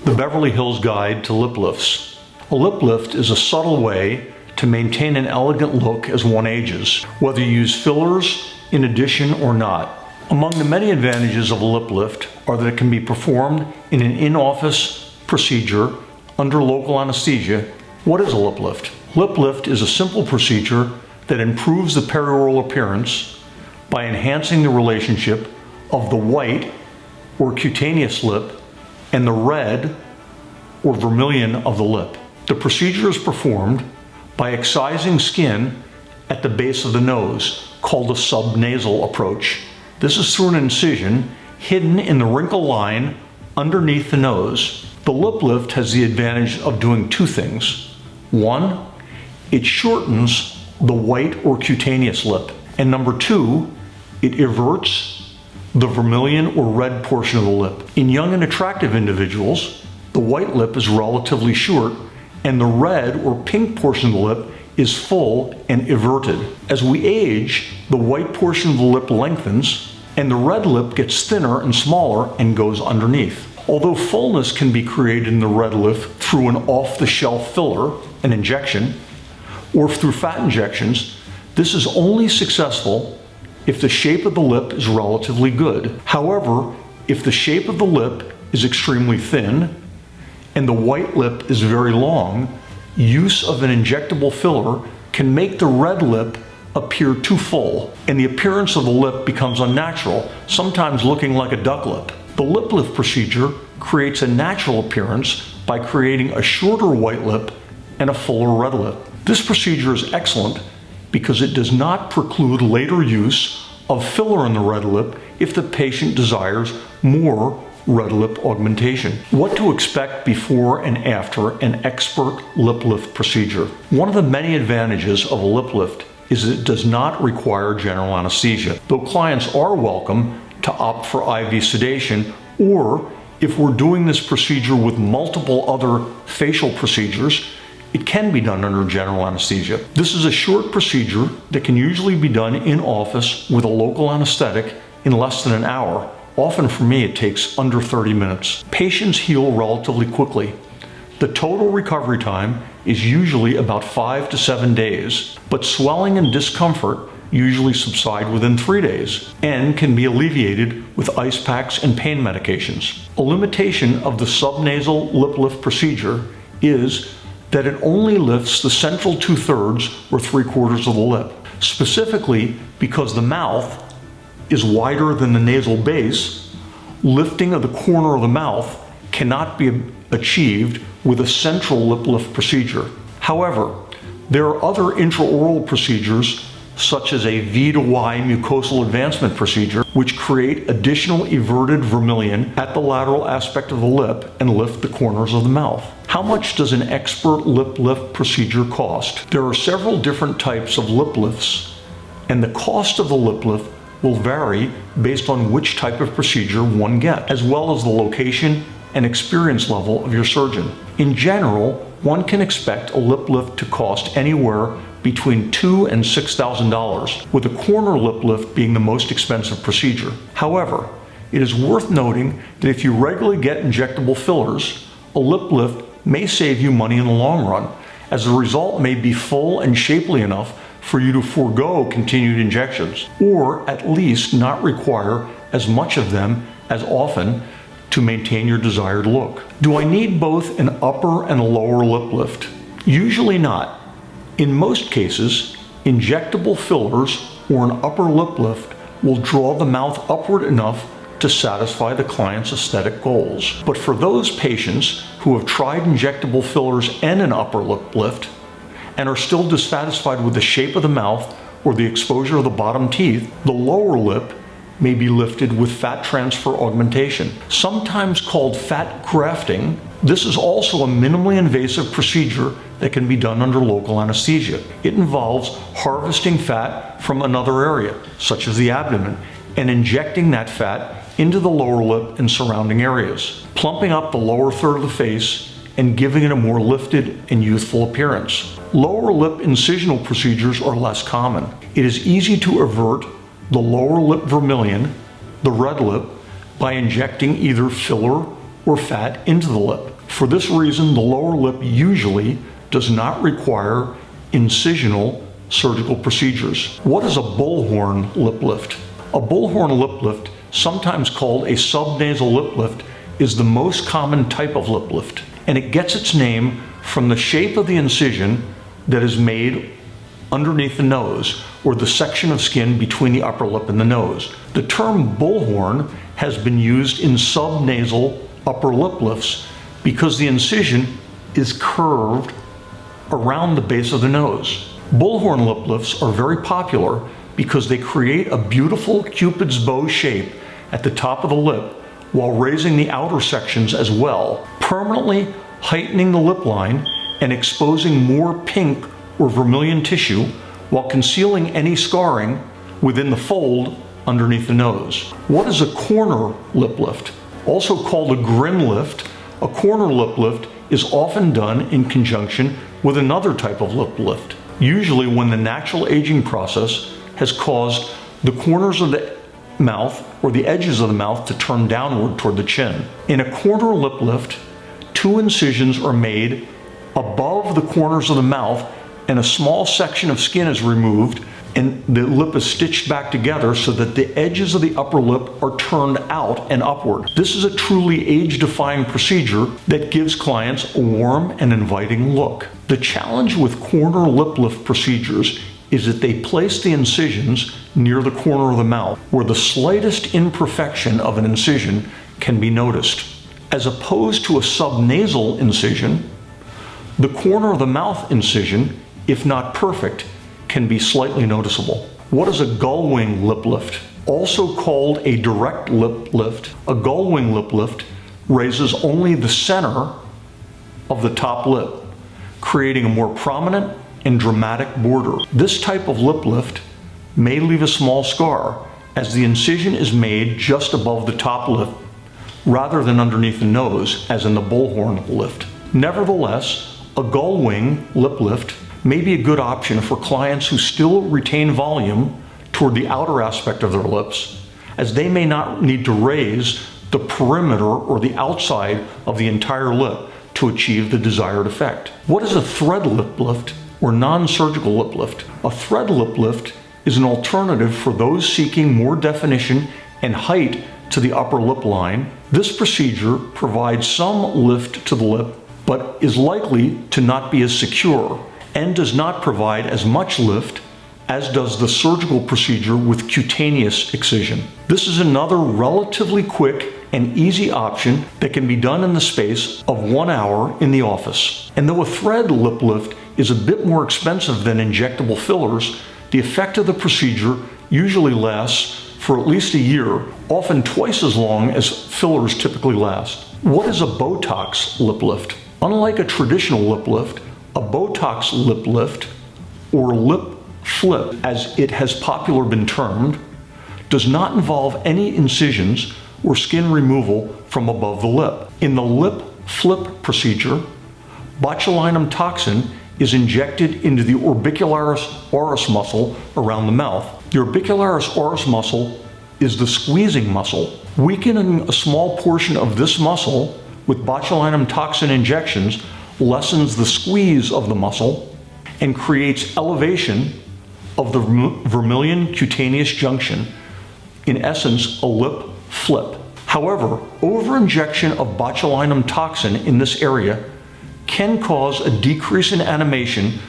The Beverly Hills Guide to Lip Lifts. A lip lift is a subtle way to maintain an elegant look as one ages, whether you use fillers in addition or not. Among the many advantages of a lip lift are that it can be performed in an in-office procedure under local anesthesia. What is a lip lift? Lip lift is a simple procedure that improves the perioral appearance by enhancing the relationship of the white or cutaneous lip and the red or vermillion of the lip. The procedure is performed by excising skin at the base of the nose, called a subnasal approach. This is through an incision hidden in the wrinkle line underneath the nose. The lip lift has the advantage of doing two things. One, it shortens the white or cutaneous lip. And number two, it everts the vermilion or red portion of the lip. In young and attractive individuals, the white lip is relatively short and the red or pink portion of the lip is full and everted. As we age, the white portion of the lip lengthens and the red lip gets thinner and smaller and goes underneath. Although fullness can be created in the red lip through an off-the-shelf filler, an injection, or through fat injections, this is only successful if the shape of the lip is relatively good. However, if the shape of the lip is extremely thin and the white lip is very long, use of an injectable filler can make the red lip appear too full, and the appearance of the lip becomes unnatural, sometimes looking like a duck lip. The lip lift procedure creates a natural appearance by creating a shorter white lip and a fuller red lip. This procedure is excellent because it does not preclude later use of filler in the red lip if the patient desires more red lip augmentation. What to expect before and after an expert lip lift procedure. One of the many advantages of a lip lift is that it does not require general anesthesia, though clients are welcome to opt for IV sedation, or if we're doing this procedure with multiple other facial procedures, it can be done under general anesthesia. This is a short procedure that can usually be done in office with a local anesthetic in less than an hour. Often for me, it takes under 30 minutes. Patients heal relatively quickly. The total recovery time is usually about 5 to 7 days, but swelling and discomfort usually subside within 3 days and can be alleviated with ice packs and pain medications. A limitation of the subnasal lip lift procedure is that it only lifts the central 2/3 or 3/4 of the lip, specifically because the mouth is wider than the nasal base. Lifting of the corner of the mouth cannot be achieved with a central lip lift procedure. However, there are other intraoral procedures such as a V to Y mucosal advancement procedure, which create additional everted vermilion at the lateral aspect of the lip and lift the corners of the mouth. How much does an expert lip lift procedure cost? There are several different types of lip lifts, and the cost of the lip lift will vary based on which type of procedure one gets, as well as the location and experience level of your surgeon. In general, one can expect a lip lift to cost anywhere between $2,000 and $6,000, with a corner lip lift being the most expensive procedure. However, it is worth noting that if you regularly get injectable fillers, a lip lift may save you money in the long run, as the result may be full and shapely enough for you to forego continued injections, or at least not require as much of them as often to maintain your desired look. Do I need both an upper and a lower lip lift? Usually not. In most cases, injectable fillers or an upper lip lift will draw the mouth upward enough to satisfy the client's aesthetic goals. But for those patients who have tried injectable fillers and an upper lip lift and are still dissatisfied with the shape of the mouth or the exposure of the bottom teeth, the lower lip may be lifted with fat transfer augmentation, sometimes called fat grafting. This is also a minimally invasive procedure that can be done under local anesthesia. It involves harvesting fat from another area, such as the abdomen, and injecting that fat into the lower lip and surrounding areas, plumping up the lower third of the face and giving it a more lifted and youthful appearance. Lower lip incisional procedures are less common. It is easy to avert the lower lip vermilion, the red lip, by injecting either filler or fat into the lip. For this reason, the lower lip usually does not require incisional surgical procedures. What is a bullhorn lip lift? A bullhorn lip lift, sometimes called a subnasal lip lift, is the most common type of lip lift, and it gets its name from the shape of the incision that is made underneath the nose, or the section of skin between the upper lip and the nose. The term bullhorn has been used in subnasal upper lip lifts because the incision is curved around the base of the nose. Bullhorn lip lifts are very popular because they create a beautiful Cupid's bow shape at the top of the lip while raising the outer sections as well, permanently heightening the lip line and exposing more pink or vermillion tissue while concealing any scarring within the fold underneath the nose. What is a corner lip lift? Also called a grin lift, a corner lip lift is often done in conjunction with another type of lip lift, usually when the natural aging process has caused the corners of the mouth or the edges of the mouth to turn downward toward the chin. In a corner lip lift, 2 incisions are made above the corners of the mouth and a small section of skin is removed and the lip is stitched back together so that the edges of the upper lip are turned out and upward. This is a truly age-defying procedure that gives clients a warm and inviting look. The challenge with corner lip lift procedures is that they place the incisions near the corner of the mouth, where the slightest imperfection of an incision can be noticed. As opposed to a subnasal incision, the corner of the mouth incision, if not perfect, can be slightly noticeable. What is a gull wing lip lift? Also called a direct lip lift, a gull wing lip lift raises only the center of the top lip, creating a more prominent and dramatic border. This type of lip lift may leave a small scar, as the incision is made just above the top lip rather than underneath the nose, as in the bullhorn lift. Nevertheless, a gull wing lip lift may be a good option for clients who still retain volume toward the outer aspect of their lips, as they may not need to raise the perimeter or the outside of the entire lip to achieve the desired effect. What is a thread lip lift or non-surgical lip lift? A thread lip lift is an alternative for those seeking more definition and height to the upper lip line. This procedure provides some lift to the lip, but is likely to not be as secure and does not provide as much lift as does the surgical procedure with cutaneous excision. This is another relatively quick and easy option that can be done in the space of 1 hour in the office. And though a thread lip lift is a bit more expensive than injectable fillers, the effect of the procedure usually lasts for at least a year, often twice as long as fillers typically last. What is a Botox lip lift? Unlike a traditional lip lift, a Botox lip lift, or lip flip as it has popularly been termed, does not involve any incisions or skin removal from above the lip. In the lip flip procedure, botulinum toxin is injected into the orbicularis oris muscle around the mouth. The orbicularis oris muscle is the squeezing muscle. Weakening a small portion of this muscle with botulinum toxin injections lessens the squeeze of the muscle and creates elevation of the vermillion cutaneous junction, in essence, a lip flip. However, overinjection of botulinum toxin in this area can cause a decrease in animation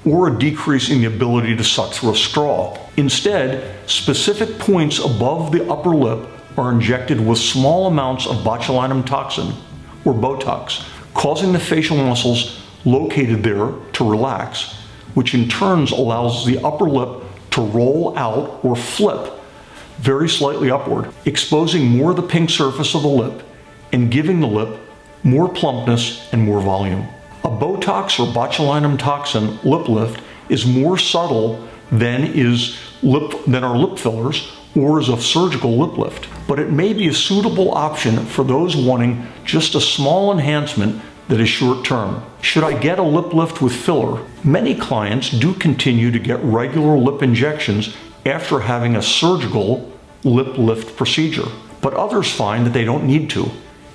or a decrease in the ability to suck through a straw. Instead, specific points above the upper lip are injected with small amounts of botulinum toxin, or Botox, causing the facial muscles located there to relax, which in turn allows the upper lip to roll out or flip very slightly upward, exposing more of the pink surface of the lip and giving the lip more plumpness and more volume. A Botox or botulinum toxin lip lift is more subtle than our lip fillers or is a surgical lip lift, but it may be a suitable option for those wanting just a small enhancement that is short term. Should I get a lip lift with filler? Many clients do continue to get regular lip injections after having a surgical lip lift procedure, but others find that they don't need to.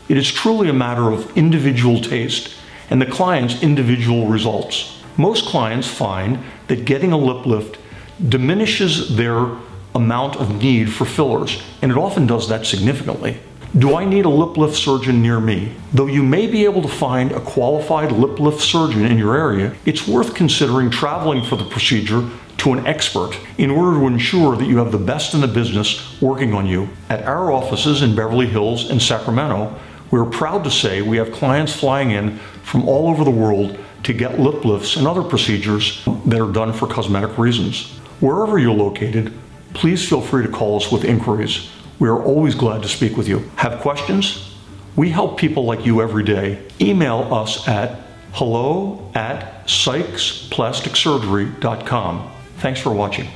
It is truly a matter of individual taste and the client's individual results. Most clients find that getting a lip lift diminishes their amount of need for fillers, and it often does that significantly. Do I need a lip lift surgeon near me? Though you may be able to find a qualified lip lift surgeon in your area, it's worth considering traveling for the procedure to an expert in order to ensure that you have the best in the business working on you. At our offices in Beverly Hills and Sacramento, we're proud to say we have clients flying in from all over the world to get lip lifts and other procedures that are done for cosmetic reasons. Wherever you're located, please feel free to call us with inquiries. We are always glad to speak with you. Have questions? We help people like you every day. Email us at hello@sykesplasticsurgery.com. Thanks for watching.